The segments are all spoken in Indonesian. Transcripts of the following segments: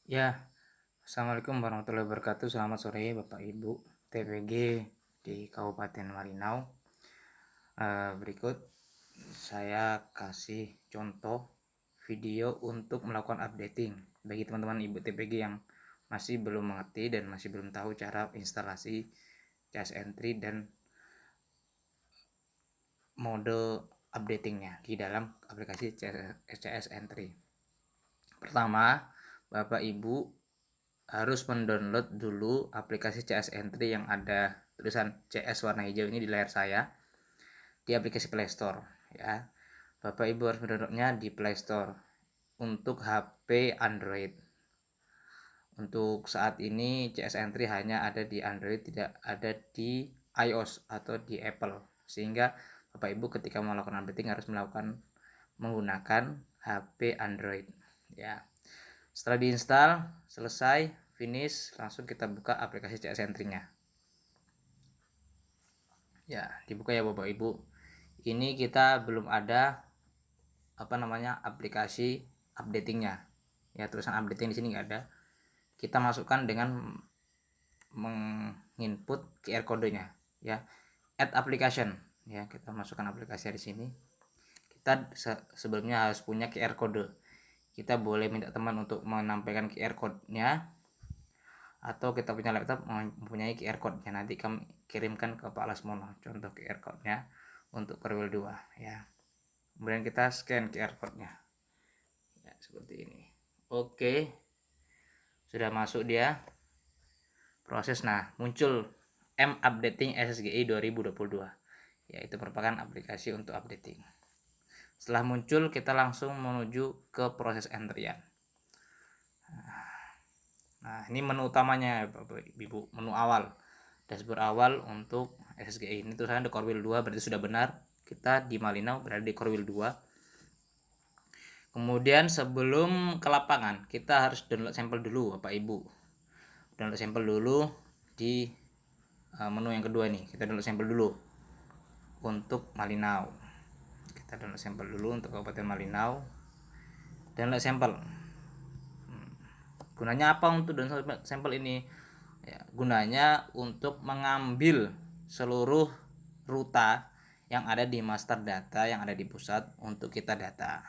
Ya, Assalamualaikum warahmatullahi wabarakatuh. Selamat sore Bapak Ibu TPG di Kabupaten Marinau. Berikut saya kasih contoh video untuk melakukan updating bagi teman-teman Ibu TPG yang masih belum mengerti dan masih belum tahu cara instalasi CS Entry dan mode updatingnya di dalam aplikasi CS Entry. Pertama, Bapak Ibu harus mendownload dulu aplikasi CS Entry yang ada tulisan CS warna hijau ini di layar saya di aplikasi Play Store ya. Bapak Ibu harus mendownloadnya di Play Store untuk HP Android. Untuk saat ini CS Entry hanya ada di Android, tidak ada di iOS atau di Apple, sehingga Bapak Ibu ketika melakukan updating harus menggunakan HP Android ya. Setelah diinstal, selesai, finish, langsung kita buka aplikasi CS Entry-nya. Ya, dibuka ya Bapak Ibu. Ini kita belum ada aplikasi updatingnya. Ya, tulisan updating di sini nggak ada. Kita masukkan dengan menginput QR kodenya ya. Add application ya, kita masukkan aplikasi di sini. Kita sebelumnya harus punya QR kode. Kita boleh minta teman untuk menampilkan QR code-nya, atau kita punya laptop mempunyai QR code-nya, nanti kami kirimkan ke Pak Lasmono contoh QR code-nya untuk Korwil 2 ya. Kemudian kita scan QR code-nya ya, seperti ini. Oke, sudah masuk dia proses. Nah, muncul M Updating SSGI 2022 ya, itu merupakan aplikasi untuk updating. Setelah muncul, kita langsung menuju ke proses entrian. Nah, ini menu utamanya Bapak Ibu, menu awal, dashboard awal untuk SSGI. Ini tulisannya di Korwil 2, berarti sudah benar kita di Malinau berada di Korwil 2. Kemudian sebelum ke lapangan, kita harus download sampel dulu Bapak Ibu. Download sampel dulu di menu yang kedua nih. Kita download sampel dulu untuk Malinau. Kita download sampel dulu untuk Kabupaten Malinau. Download sampel. Gunanya apa untuk download sampel ini? Ya, gunanya untuk mengambil seluruh ruta yang ada di master data yang ada di pusat untuk kita data.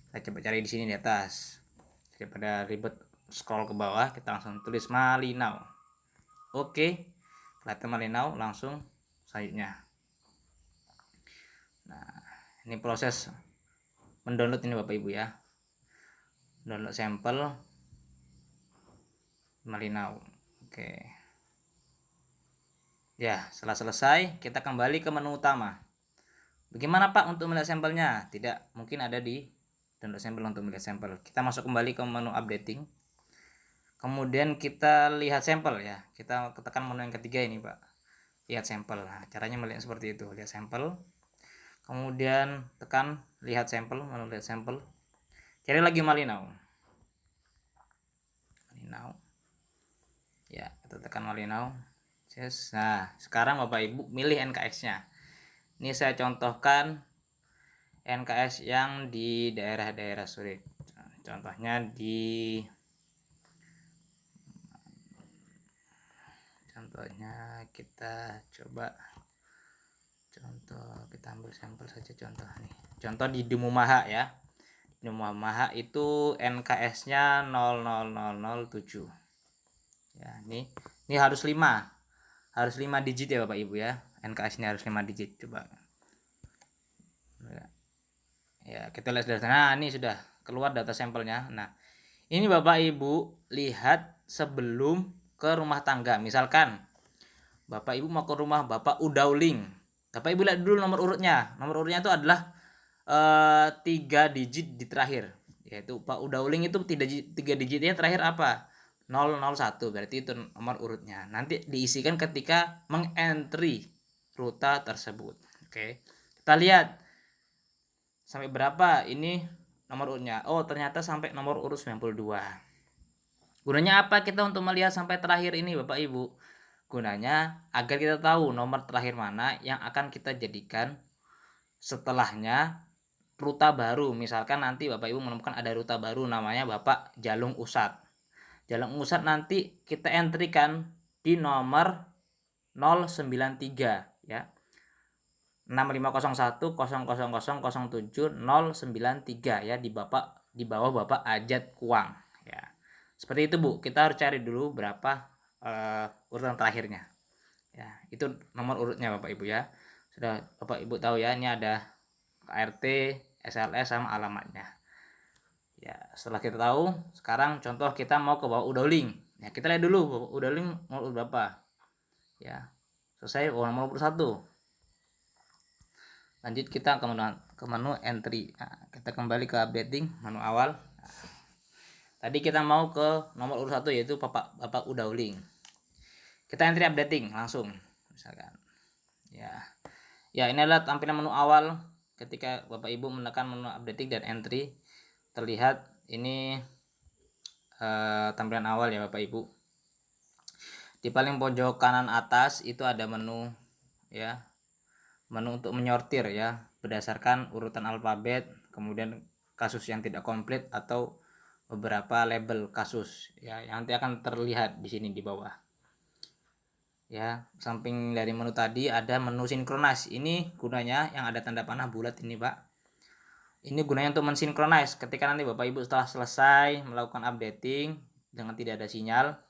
Kita coba cari di sini di atas. Daripada ribet scroll ke bawah, kita langsung tulis Malinau. Oke, kelihatan Malinau, langsung selanjutnya. Nah, ini proses mendownload ini Bapak Ibu ya. Download sampel Malinau. Oke. Ya, setelah selesai, kita kembali ke menu utama. Bagaimana Pak untuk melihat sampelnya? Tidak, mungkin ada di download sampel untuk melihat sampel. Kita masuk kembali ke menu updating. Kemudian kita lihat sampel ya. Kita tekan menu yang ketiga ini Pak. Lihat sampel. Nah, caranya melihat seperti itu. Lihat sampel. Kemudian tekan lihat sampel, menu lihat sampel. Cari lagi Malinau. Malinau. Ya, kita tekan Malinau. Yes. Nah, sekarang Bapak Ibu milih NKS-nya. Ini saya contohkan NKS yang di daerah-daerah sulit. Contohnya kita coba kita ambil sampel saja contoh nih. Contoh di Dumumaha ya. Dumumaha itu NKS-nya 00007. Ya, ini harus 5. Harus 5 digit ya Bapak Ibu ya. NKS-nya harus 5 digit. Coba. Ya, kita lihat dari sana. Nah, ini sudah keluar data sampelnya. Nah, ini Bapak Ibu lihat sebelum ke rumah tangga. Misalkan Bapak Ibu mau ke rumah Bapak Udauling. Bapak Ibu lihat dulu nomor urutnya. Nomor urutnya itu adalah 3 digit di terakhir. Yaitu Pak Udauling itu 3 digitnya terakhir apa? 001, berarti itu nomor urutnya. Nanti diisikan ketika mengentry ruta tersebut. Oke. Kita lihat sampai berapa ini nomor urutnya. Oh, ternyata sampai nomor urut 92. Gunanya apa kita untuk melihat sampai terakhir ini Bapak Ibu? Gunanya agar kita tahu nomor terakhir mana yang akan kita jadikan setelahnya ruta baru. Misalkan nanti Bapak Ibu menemukan ada ruta baru namanya Bapak Jalung Usat. Jalan Unggusat nanti kita entrykan di nomor 093 ya. 6501000007 ya, di bawah Bapak Ajat Kuang ya. Seperti itu Bu, kita harus cari dulu berapa urutan terakhirnya. Ya, itu nomor urutnya Bapak Ibu ya. Sudah Bapak Ibu tahu ya, ini ada KRT, SLS sama alamatnya. Ya, setelah kita tahu, sekarang contoh kita mau ke bawah Udoling. Ya, kita lihat dulu Bapak Udoling nomor urut berapa. Ya. Selesai nomor urut 1. Lanjut kita ke menu entry. Nah, kita kembali ke updating menu awal. Nah, tadi kita mau ke nomor urut 1 yaitu Bapak Udoling. Kita entry updating langsung misalkan. Ya, ini adalah tampilan menu awal ketika Bapak Ibu menekan menu updating dan entry. Terlihat ini tampilan awal ya Bapak Ibu. Di paling pojok kanan atas itu ada menu ya. Menu untuk menyortir ya, berdasarkan urutan alfabet, kemudian kasus yang tidak komplit atau beberapa label kasus ya, yang nanti akan terlihat di sini di bawah. Ya, samping dari menu tadi ada menu sinkronis. Ini gunanya yang ada tanda panah bulat ini, Pak. Ini gunanya untuk mensinkronis ketika nanti Bapak Ibu setelah selesai melakukan updating dengan tidak ada sinyal,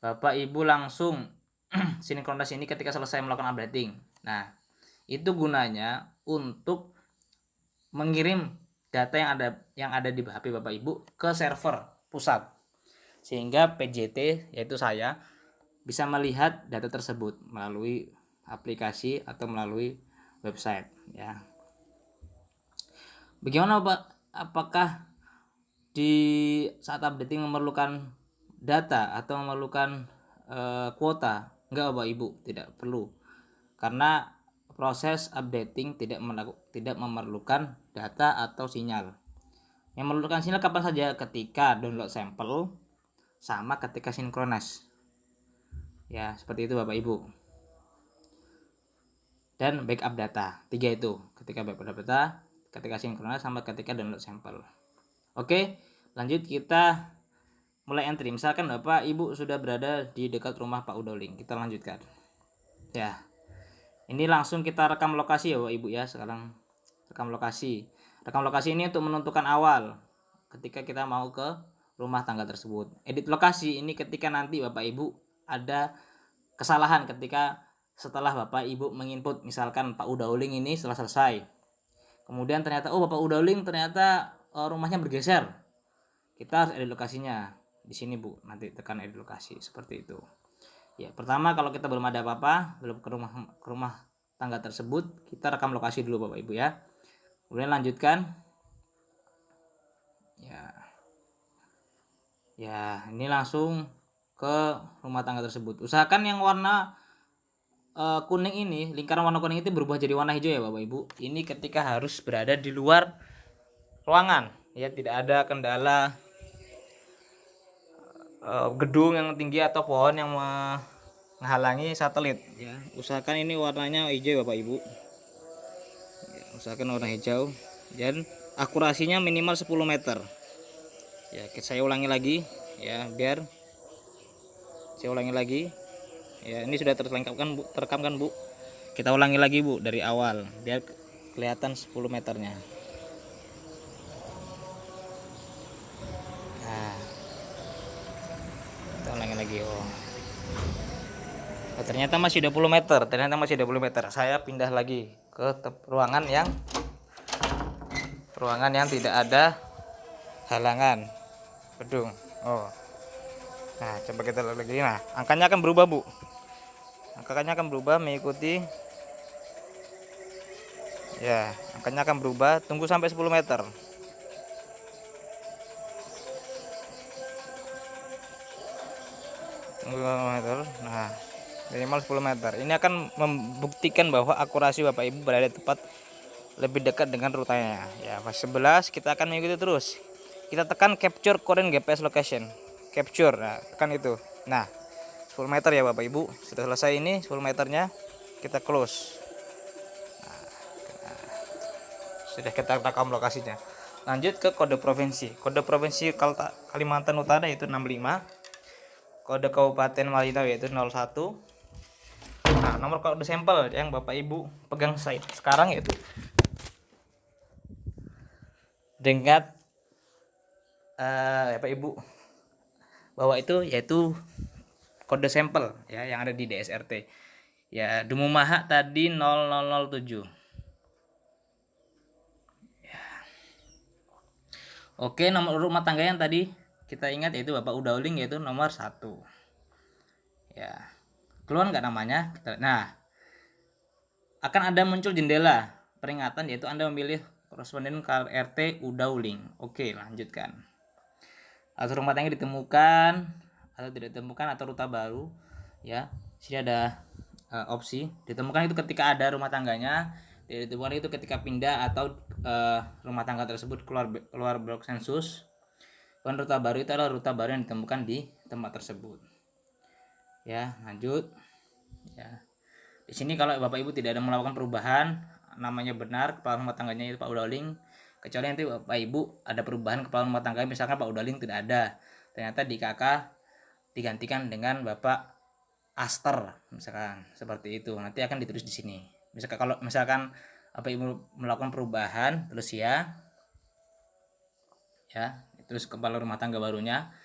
Bapak Ibu langsung sinkronis ini ketika selesai melakukan updating. Nah, itu gunanya untuk mengirim data yang ada di HP Bapak Ibu ke server pusat, sehingga PJT yaitu saya bisa melihat data tersebut melalui aplikasi atau melalui website ya. Bagaimana Pak? Apakah di saat updating memerlukan data atau memerlukan kuota? Enggak Bapak Ibu, tidak perlu. Karena proses updating tidak memerlukan data atau sinyal. Yang memerlukan sinyal kapan saja? Ketika download sampel sama ketika sinkronis. Ya, seperti itu Bapak Ibu. Dan backup data. 3 itu. Ketika backup data, ketika sinkronis sama ketika download sampel. Oke, lanjut kita mulai entry. Misalkan Bapak Ibu sudah berada di dekat rumah Pak Udoling. Kita lanjutkan. Ya. Ini langsung kita rekam lokasi ya Bapak Ibu ya. Sekarang rekam lokasi. Rekam lokasi ini untuk menentukan awal ketika kita mau ke rumah tangga tersebut. Edit lokasi ini ketika nanti Bapak Ibu ada kesalahan ketika setelah Bapak Ibu menginput, misalkan Pak Udoling ini setelah selesai. Kemudian ternyata Bapak Udoling ternyata rumahnya bergeser. Kita harus edit lokasinya. Di sini Bu, nanti tekan edit lokasi seperti itu. Ya, pertama kalau kita belum ada apa-apa, belum ke rumah tangga tersebut, kita rekam lokasi dulu Bapak Ibu ya. Kemudian lanjutkan. Ya, ini langsung ke rumah tangga tersebut. Usahakan yang warna kuning ini, lingkaran warna kuning itu berubah jadi warna hijau ya Bapak Ibu. Ini ketika harus berada di luar ruangan, ya tidak ada kendala gedung yang tinggi atau pohon yang menghalangi satelit ya. Usahakan ini warnanya hijau Bapak Ibu ya, usahakan warna hijau dan akurasinya minimal 10 meter ya. Saya ulangi lagi ya, biar saya ulangi lagi ya. Ini sudah terlengkapkan Bu, terekamkan Bu. Kita ulangi lagi Bu dari awal biar kelihatan 10 meternya. Nah, kita ulangi lagi. Ternyata masih 20 meter. Ternyata masih 20 meter. Saya pindah lagi ke ruangan yang tidak ada halangan gedung. Nah, coba kita lihat lagi. Nah, angkanya akan berubah Bu. Angkanya akan berubah mengikuti. Ya, angkanya akan berubah. Tunggu sampai 10 meter. Tunggu 10 meter. Nah, minimal 10 meter. Ini akan membuktikan bahwa akurasi Bapak Ibu berada tepat lebih dekat dengan rutanya. Ya, fase 11 kita akan mengikuti terus. Kita tekan capture current GPS location. Capture. Nah, tekan itu. Nah, 10 meter ya Bapak Ibu. Sudah selesai ini 10 meternya. Kita close. Nah, sudah kita rekam lokasinya. Lanjut ke kode provinsi. Kode provinsi Kalimantan Utara yaitu 65. Kode Kabupaten Malinau yaitu 01. Nah, nomor kode sampel yang Bapak Ibu pegang sekarang yaitu dengan Bapak Ibu bahwa itu yaitu kode sampel ya yang ada di DSRT. Ya, Dumumaha tadi 0007. Ya. Oke, nomor rumah tangga yang tadi kita ingat yaitu Bapak Udauling yaitu nomor 1. Ya. Keluar nggak namanya? Nah, akan ada muncul jendela peringatan yaitu Anda memilih koresponden KRT Udauling. Oke, lanjutkan. Atau rumah tangga ditemukan atau tidak ditemukan atau ruta baru ya. Sini ada opsi ditemukan itu ketika ada rumah tangganya, tidak ditemukan itu ketika pindah atau rumah tangga tersebut keluar blok sensus. Dan ruta baru itu adalah ruta baru yang ditemukan di tempat tersebut. Ya, lanjut. Ya. Di sini kalau Bapak Ibu tidak ada melakukan perubahan, namanya benar kepala rumah tangganya itu Pak Udauling. Kecuali nanti Bapak Ibu ada perubahan kepala rumah tangga, misalkan Pak Udauling tidak ada, ternyata di KK digantikan dengan Bapak Aster, misalkan seperti itu. Nanti akan ditulis di sini. Misalkan kalau misalkan Bapak Ibu melakukan perubahan, terus ya, terus kepala rumah tangga barunya.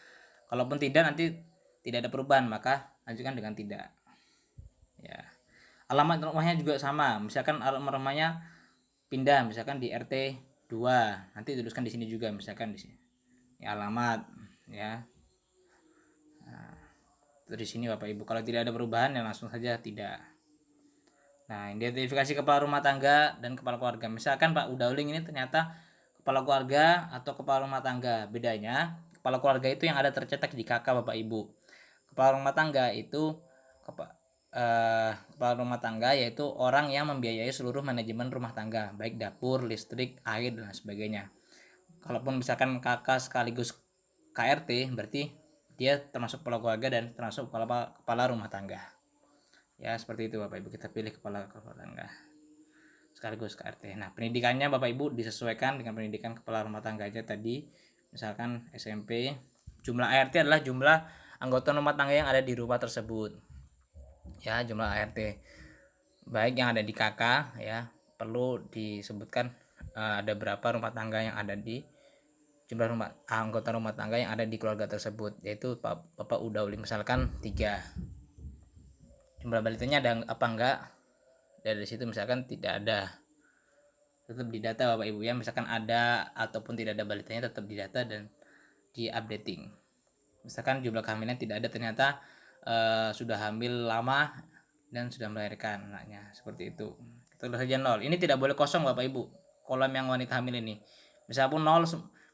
Kalaupun tidak nanti tidak ada perubahan, maka lanjutkan dengan tidak. Ya. Alamat rumahnya juga sama, misalkan alamat rumahnya pindah misalkan di RT 2, nanti tuliskan di sini juga misalkan di sini ya, alamat ya. Nah, di sini Bapak Ibu kalau tidak ada perubahan ya langsung saja tidak. Nah, identifikasi kepala rumah tangga dan kepala keluarga. Misalkan Pak Udauling ini ternyata kepala keluarga atau kepala rumah tangga. Bedanya kepala keluarga itu yang ada tercetak di KK Bapak Ibu. Kepala rumah tangga itu kepala rumah tangga yaitu orang yang membiayai seluruh manajemen rumah tangga, baik dapur, listrik, air dan sebagainya. Kalaupun misalkan kakak sekaligus KRT, berarti dia termasuk kepala keluarga dan termasuk kepala rumah tangga. Ya, seperti itu Bapak Ibu, kita pilih kepala tangga sekaligus KRT. Nah, pendidikannya Bapak Ibu disesuaikan dengan pendidikan kepala rumah tangga aja tadi. Misalkan SMP, jumlah ART adalah jumlah anggota rumah tangga yang ada di rumah tersebut. Ya, jumlah ART baik yang ada di KK ya, perlu disebutkan ada berapa rumah tangga yang ada di jumlah anggota rumah tangga yang ada di keluarga tersebut, yaitu Bapak Udauling misalkan 3. Jumlah balitanya ada apa enggak? Dari situ misalkan tidak ada, tetap didata Bapak Ibu ya. Misalkan ada ataupun tidak ada balitanya tetap didata dan di updating. Misalkan jumlah kehamilan tidak ada, ternyata sudah hamil lama dan sudah melahirkan anaknya, seperti itu. Tulis saja 0. Ini tidak boleh kosong Bapak Ibu. Kolom yang wanita hamil ini. Misalkan 0,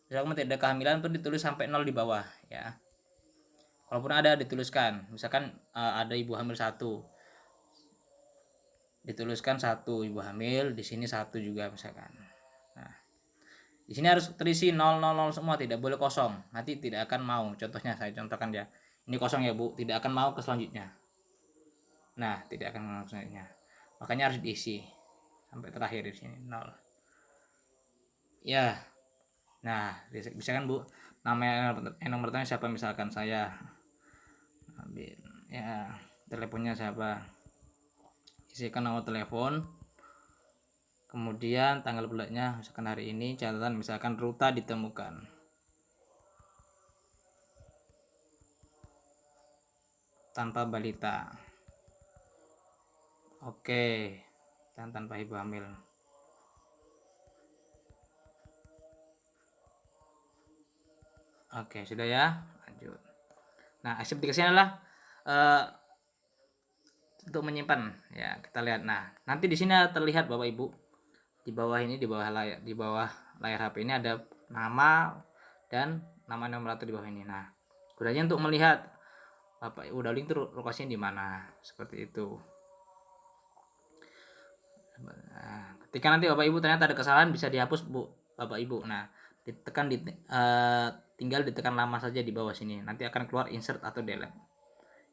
misalkan tidak ada kehamilan pun ditulis sampai 0 di bawah ya. Kalaupun ada dituliskan. Misalkan ada ibu hamil 1. Dituliskan 1 ibu hamil, di sini 1 juga misalkan. Nah, di sini harus terisi 000 semua, tidak boleh kosong. Nanti tidak akan mau. Contohnya saya contohkan ya. Ini kosong ya Bu, tidak akan mau ke selanjutnya. Nah, tidak akan mau ke selanjutnya. Makanya harus diisi sampai terakhir di sini 0. Ya. Nah, bisa kan Bu? Nama nomor pertama siapa, misalkan saya. Ya, teleponnya siapa? Isikan nomor telepon. Kemudian tanggal bulannya misalkan hari ini, catatan misalkan ruta ditemukan. Tanpa balita. Oke. Dan tanpa ibu hamil. Oke, sudah ya. Lanjut. Nah, aplikasinya adalah untuk menyimpan ya. Kita lihat. Nah, nanti di sini terlihat Bapak Ibu. Di bawah ini, di bawah layar HP ini ada nama dan nama nomor di bawah ini. Nah, gunanya untuk melihat Bapak Udauling itu lokasinya di mana, seperti itu. Nah, ketika nanti Bapak Ibu ternyata ada kesalahan, bisa dihapus Bu Bapak Ibu. Nah, ditekan tinggal ditekan lama saja di bawah sini, nanti akan keluar insert atau delete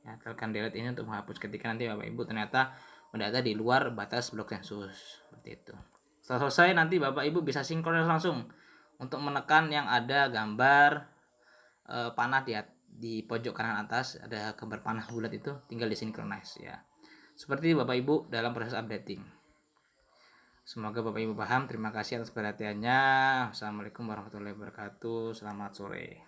ya. Tekan delete ini untuk menghapus ketika nanti Bapak Ibu ternyata mendata di luar batas blok sensus, seperti itu. Setelah selesai nanti Bapak Ibu bisa sinkronis langsung untuk menekan yang ada gambar panah di pojok kanan atas, ada gambar panah bulat itu, tinggal disinkronize ya. Seperti Bapak Ibu dalam proses updating. Semoga Bapak Ibu paham. Terima kasih atas perhatiannya. Assalamualaikum warahmatullahi wabarakatuh. Selamat sore.